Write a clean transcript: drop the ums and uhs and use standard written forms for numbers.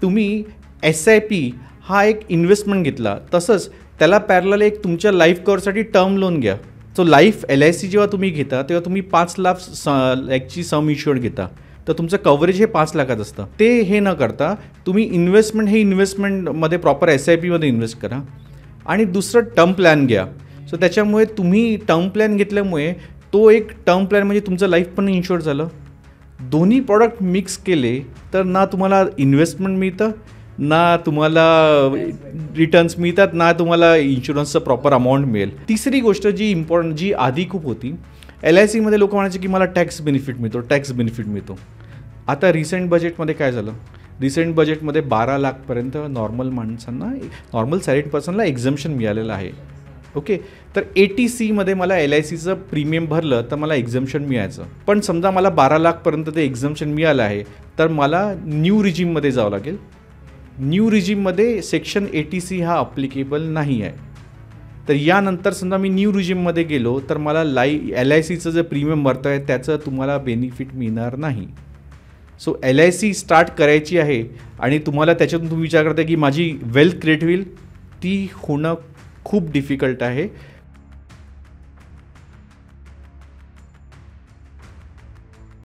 तुम्ही SIP हा एक इन्व्हेस्टमेंट घेतला, तसंच त्याला पॅरलल एक तुमच्या लाईफ कव्हरसाठी टर्म लोन घ्या. सो लाईफ LIC जेव्हा तुम्ही घेता तेव्हा तुम्ही 5 लाख सम इन्शुअर्ड घेता, तर तुमचं कव्हरेज हे 5 लाखात असतं. ते हे न करता तुम्ही इन्व्हेस्टमेंटमध्ये प्रॉपर SIP मध्ये इन्व्हेस्ट करा. आणि दुसरं टर्म प्लॅन घ्या. सो त्याच्यामुळे तुम्ही टर्म प्लॅन घेतल्यामुळे तो एक टर्म प्लॅन म्हणजे तुमचं लाईफ पण इन्शुअर झालं. दोन्ही प्रॉडक्ट मिक्स केले तर ना तुम्हाला इन्व्हेस्टमेंट मिळतं, ना तुम्हाला रिटर्न्स मिळतात, ना तुम्हाला इन्शुरन्सचं प्रॉपर अमाऊंट मिळेल. तिसरी गोष्ट जी इम्पॉर्टंट, जी आधी खूप होती, LICमध्ये लोक म्हणायचे की मला टॅक्स बेनिफिट मिळतो. आता रिसेंट बजेटमध्ये काय झालं, रिसेंट बजेटमध्ये 12 लाखपर्यंत नॉर्मल सॅलरीड पर्सनला एक्झम्पशन मिळालेलं आहे. ओके, तर 80Cमध्ये मला LICचं प्रीमियम भरलं तर मला एक्झम्पशन मिळायचं. पण समजा मला 12 लाखपर्यंत ते एक्झम्पशन मिळालं आहे, तर मला न्यू रिजीममध्ये जावं लागेल. न्यू रिजीममध्ये सेक्शन 80C हा अप्लिकेबल नाही आहे. तर यानंतर समजा मी न्यू रिजीममध्ये गेलो तर मला LICचं जे प्रीमियम भरतं आहे त्याचं तुम्हाला बेनिफिट मिळणार नाही. सो LIC स्टार्ट करायची आहे आणि तुम्हाला त्याच्यातून तुम्ही विचार करता की माझी वेल्थ क्रिएट होईल, ती होणं खूप डिफिकल्ट आहे.